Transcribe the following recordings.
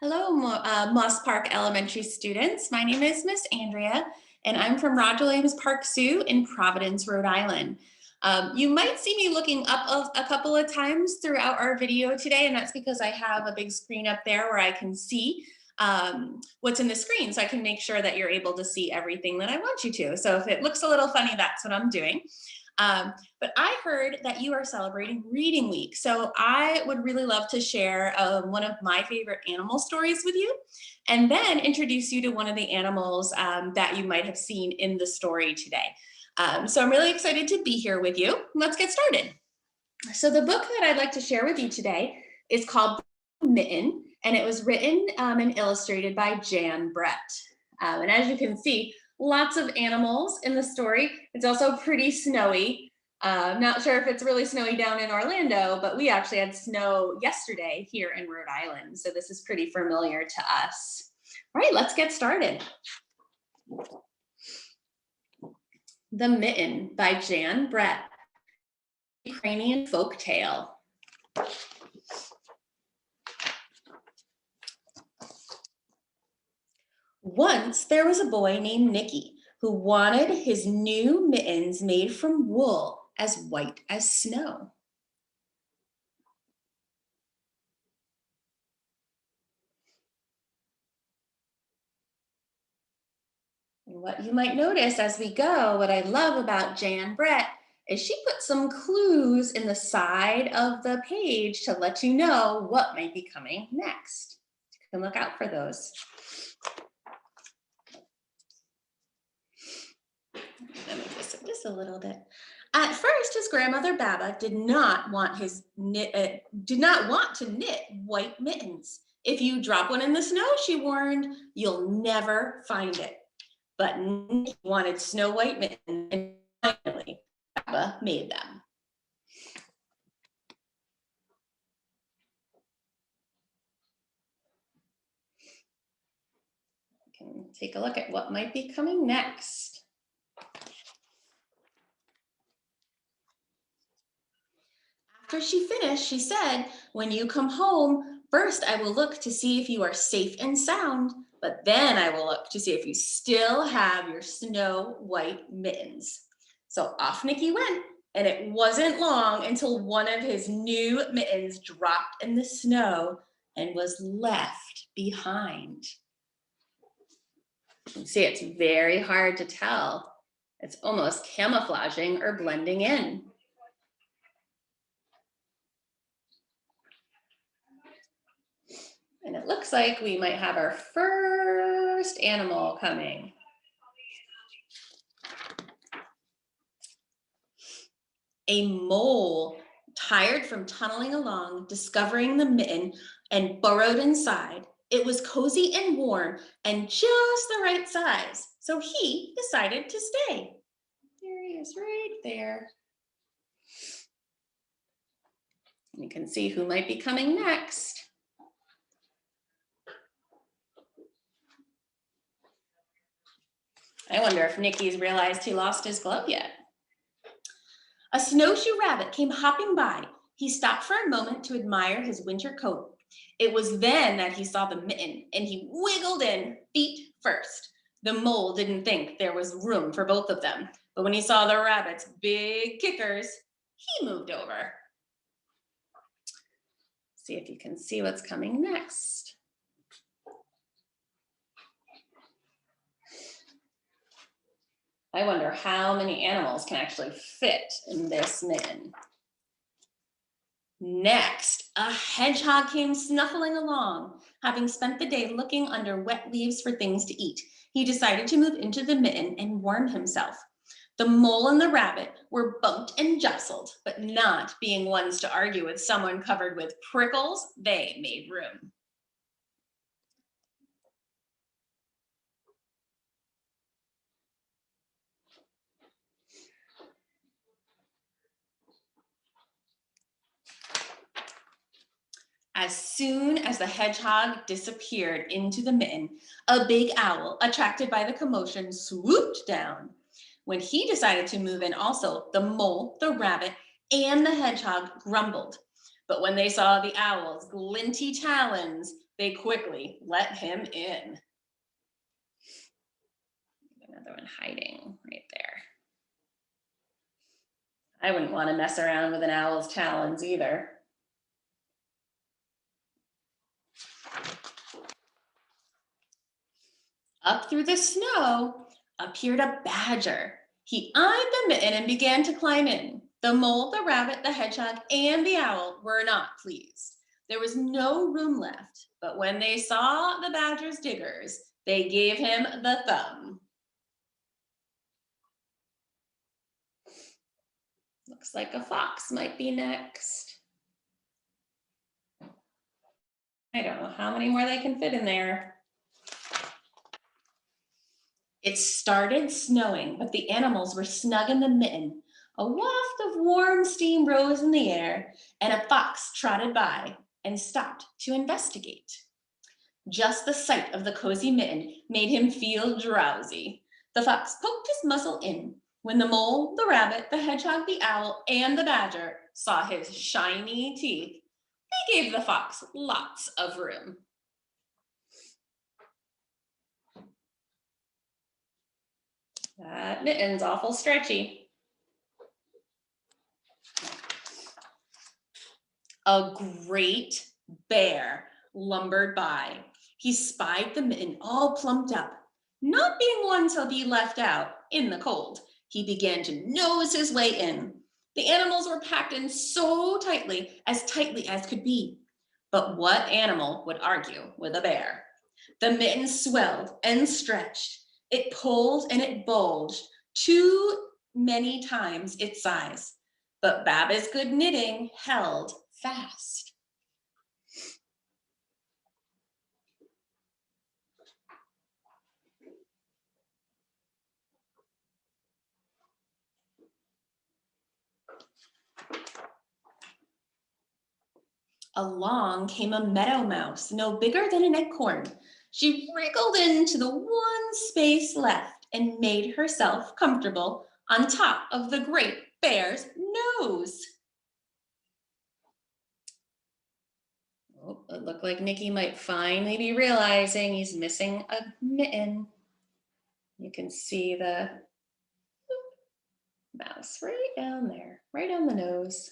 Hello, Moss Park Elementary students. My name is Miss Andrea, and I'm from Roger Williams Park Zoo in Providence, Rhode Island. You might see me looking up a couple of times throughout our video today, and that's because I have a big screen up there where I can see what's in the screen, so I can make sure that you're able to see everything that I want you to. So if it looks a little funny, that's what I'm doing. But I heard that you are celebrating Reading Week. So I would really love to share one of my favorite animal stories with you, and then introduce you to one of the animals that you might have seen in the story today. So I'm really excited to be here with you. Let's get started. So the book that I'd like to share with you today is called Mitten, and it was written and illustrated by Jan Brett. And as you can see, lots of animals in the story. It's also pretty snowy. Not sure if it's really snowy down in Orlando, but we actually had snow yesterday here in Rhode Island. So this is pretty familiar to us. All right, let's get started. The Mitten by Jan Brett, Ukrainian folk tale. Once there was a boy named Nicky who wanted his new mittens made from wool as white as snow. And what you might notice as we go, what I love about Jan Brett is she put some clues in the side of the page to let you know what might be coming next. You can look out for those. Let me twist it just a little bit. At first, his grandmother Baba did not want to knit white mittens. If you drop one in the snow, she warned, you'll never find it. But Nicky wanted snow white mittens, and finally, Baba made them. We can take a look at what might be coming next. After she finished, she said, when you come home, first I will look to see if you are safe and sound, but then I will look to see if you still have your snow white mittens. So off Nicky went, and it wasn't long until one of his new mittens dropped in the snow and was left behind. You can see it's very hard to tell. It's almost camouflaging or blending in. And it looks like we might have our first animal coming. A mole, tired from tunneling along, discovering the mitten and burrowed inside. It was cozy and warm and just the right size. So he decided to stay. There he is right there. You can see who might be coming next. I wonder if Nicky's realized he lost his glove yet. A snowshoe rabbit came hopping by. He stopped for a moment to admire his winter coat. It was then that he saw the mitten, and he wiggled in feet first. The mole didn't think there was room for both of them, but when he saw the rabbit's big kickers, he moved over. See if you can see what's coming next. I wonder how many animals can actually fit in this mitten. Next, a hedgehog came snuffling along. Having spent the day looking under wet leaves for things to eat, he decided to move into the mitten and warm himself. The mole and the rabbit were bumped and jostled, but not being ones to argue with someone covered with prickles, they made room. As soon as the hedgehog disappeared into the mitten, a big owl, attracted by the commotion, swooped down. When he decided to move in also, the mole, the rabbit, and the hedgehog grumbled. But when they saw the owl's glinty talons, They quickly let him in. Another one hiding right there. I wouldn't want to mess around with an owl's talons either. Up through the snow appeared a badger. He eyed the mitten and began to climb in. The mole, the rabbit, the hedgehog, and the owl were not pleased. There was no room left, but when they saw the badger's diggers, they gave him the thumb. Looks like a fox might be next. I don't know how many more they can fit in there. It started snowing, but the animals were snug in the mitten. A waft of warm steam rose in the air, and a fox trotted by and stopped to investigate. Just the sight of the cozy mitten made him feel drowsy. The fox poked his muzzle in. When the mole, the rabbit, the hedgehog, the owl, and the badger saw his shiny teeth, they gave the fox lots of room. That mitten's awful stretchy. A great bear lumbered by. He spied the mitten all plumped up. Not being one to be left out in the cold, he began to nose his way in. The animals were packed in so tightly as could be. But what animal would argue with a bear? The mitten swelled and stretched. It pulled and it bulged too many times its size. But Baba's good knitting held fast. Along came a meadow mouse, no bigger than an acorn. She wriggled into the one space left and made herself comfortable on top of the great bear's nose. Oh, it looked like Nicky might finally be realizing he's missing a mitten. You can see the mouse right down there, right on the nose.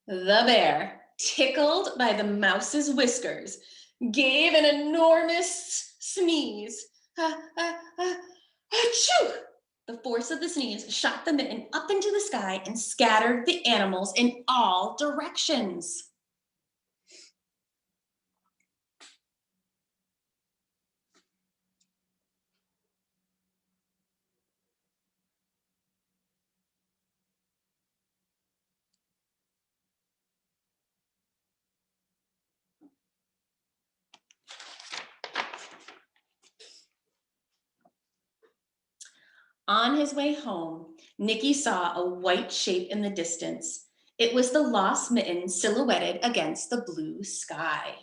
The bear, tickled by the mouse's whiskers, gave an enormous sneeze. Achoo! The force of the sneeze shot the mitten up into the sky and scattered the animals in all directions. On his way home, Nicky saw a white shape in the distance. It was the lost mitten silhouetted against the blue sky.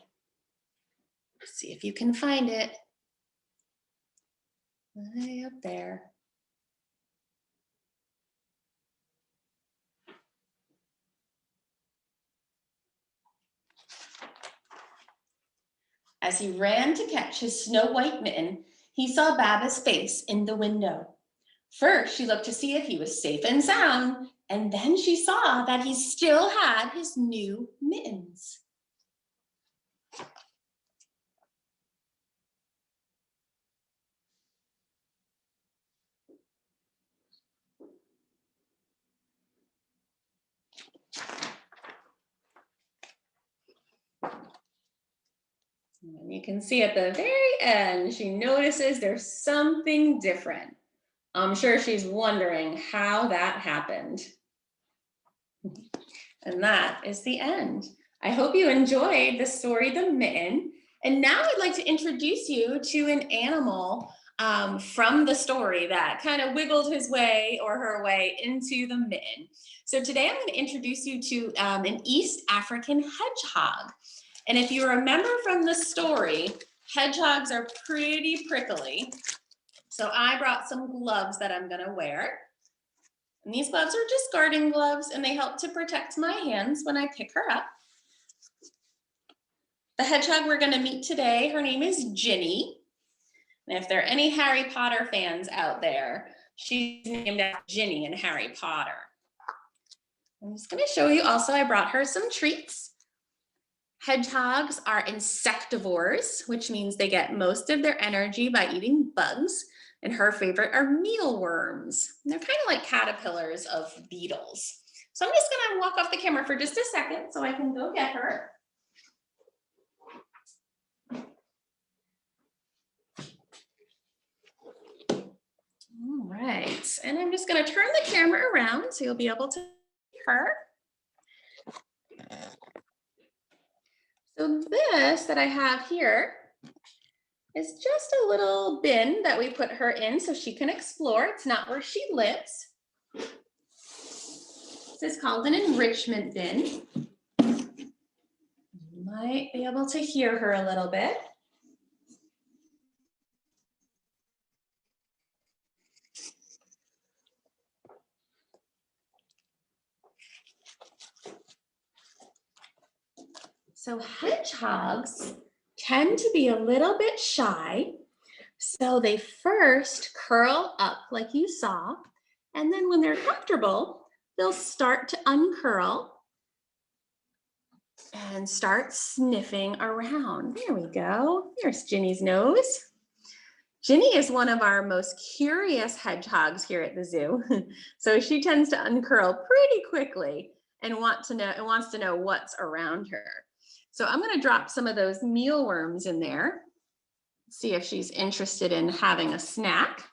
See if you can find it. Way up there. As he ran to catch his snow white mitten, he saw Baba's face in the window. First, she looked to see if he was safe and sound, and then she saw that he still had his new mittens. And you can see at the very end, she notices there's something different. I'm sure she's wondering how that happened. And that is the end. I hope you enjoyed the story, The Mitten. And now I'd like to introduce you to an animal from the story that kind of wiggled his way or her way into the mitten. So today I'm going to introduce you to an East African hedgehog. And if you remember from the story, hedgehogs are pretty prickly. So I brought some gloves that I'm going to wear. And these gloves are just garden gloves, and they help to protect my hands when I pick her up. The hedgehog we're going to meet today, her name is Ginny. And if there are any Harry Potter fans out there, she's named after Ginny in Harry Potter. I'm just going to show you also, I brought her some treats. Hedgehogs are insectivores, which means they get most of their energy by eating bugs. And her favorite are mealworms. And they're kind of like caterpillars of beetles. So I'm just going to walk off the camera for just a second so I can go get her. All right, and I'm just going to turn the camera around so you'll be able to see her. So this that I have here is just a little bin that we put her in so she can explore. It's not where she lives. This is called an enrichment bin. You might be able to hear her a little bit. So hedgehogs tend to be a little bit shy. So they first curl up like you saw, and then when they're comfortable, they'll start to uncurl and start sniffing around. There we go. There's Ginny's nose. Ginny is one of our most curious hedgehogs here at the zoo. So she tends to uncurl pretty quickly and wants to know what's around her. So I'm going to drop some of those mealworms in there. See if she's interested in having a snack.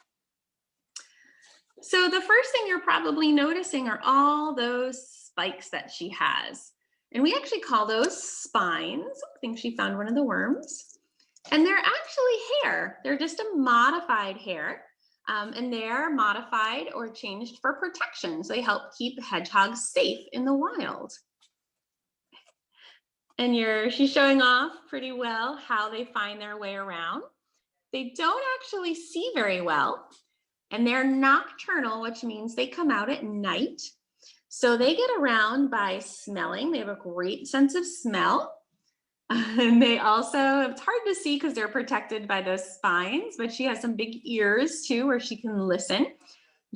So the first thing you're probably noticing are all those spikes that she has. And we actually call those spines. I think she found one of the worms. And they're actually hair. They're just a modified hair. And they're modified or changed for protection. So they help keep hedgehogs safe in the wild. And she's showing off pretty well how they find their way around. They don't actually see very well, and they're nocturnal, which means they come out at night. So they get around by smelling. They have a great sense of smell. And they also, it's hard to see because they're protected by those spines, but she has some big ears too, where she can listen.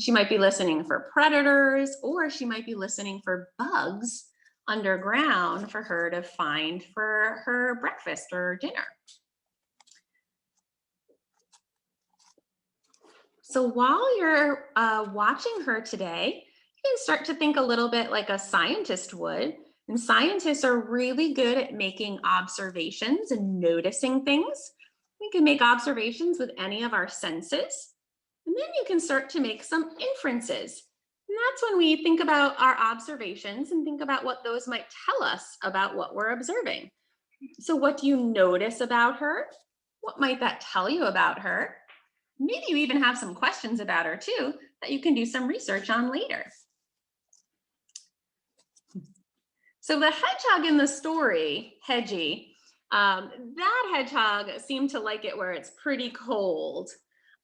She might be listening for predators, or she might be listening for bugs underground for her to find for her breakfast or dinner. So while you're watching her today, you can start to think a little bit like a scientist would. And scientists are really good at making observations and noticing things. We can make observations with any of our senses. And then you can start to make some inferences. And that's when we think about our observations and think about what those might tell us about what we're observing. So what do you notice about her? What might that tell you about her? Maybe you even have some questions about her too that you can do some research on later. So the hedgehog in the story, Hedgie, that hedgehog seemed to like it where it's pretty cold.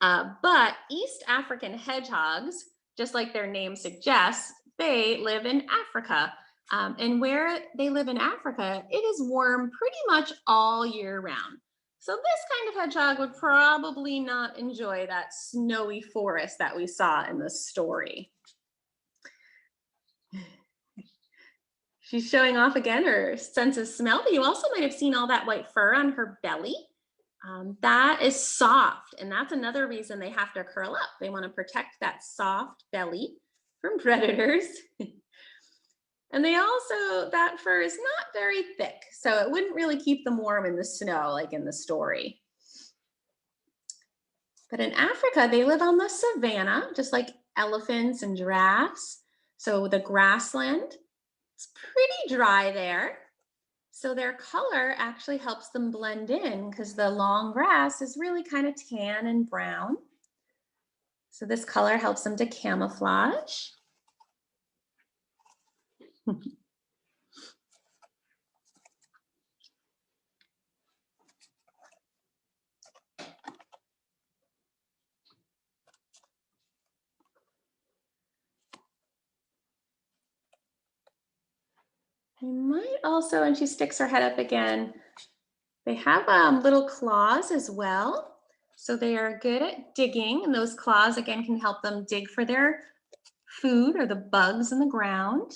But East African hedgehogs, just like their name suggests, they live in Africa. And where they live in Africa, it is warm pretty much all year round. So this kind of hedgehog would probably not enjoy that snowy forest that we saw in the story. She's showing off again her sense of smell, but you also might have seen all that white fur on her belly. That is soft, and that's another reason they have to curl up. They want to protect that soft belly from predators. And they also, that fur is not very thick, so it wouldn't really keep them warm in the snow like in the story. But in Africa, they live on the savanna, just like elephants and giraffes. So the grassland, it's pretty dry there. So their color actually helps them blend in because the long grass is really kind of tan and brown. So this color helps them to camouflage. We might also, and she sticks her head up again, they have little claws as well. So they are good at digging, and those claws again can help them dig for their food or the bugs in the ground.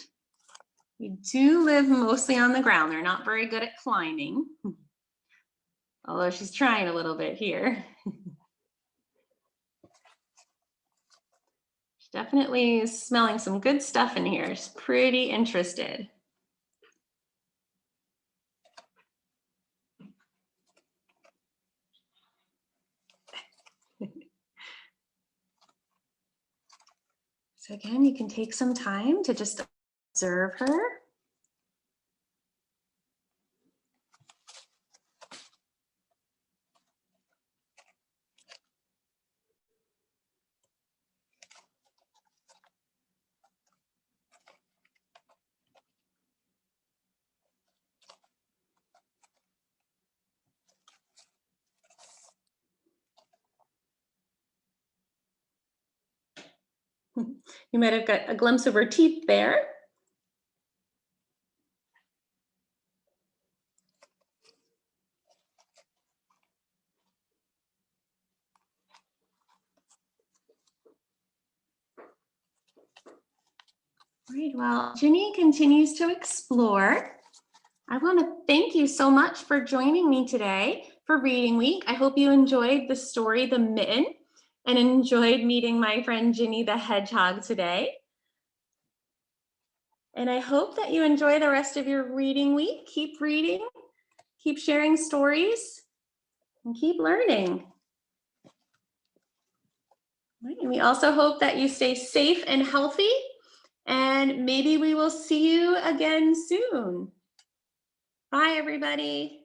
They do live mostly on the ground. They're not very good at climbing, although she's trying a little bit here. She definitely is smelling some good stuff in here. She's pretty interested. So again, you can take some time to just observe her. You might have got a glimpse of her teeth there. Great, well, Ginny continues to explore. I want to thank you so much for joining me today for Reading Week. I hope you enjoyed the story, The Mitten, and enjoyed meeting my friend Ginny the Hedgehog today. And I hope that you enjoy the rest of your reading week. Keep reading, keep sharing stories, and keep learning. And we also hope that you stay safe and healthy, and maybe we will see you again soon. Bye, everybody.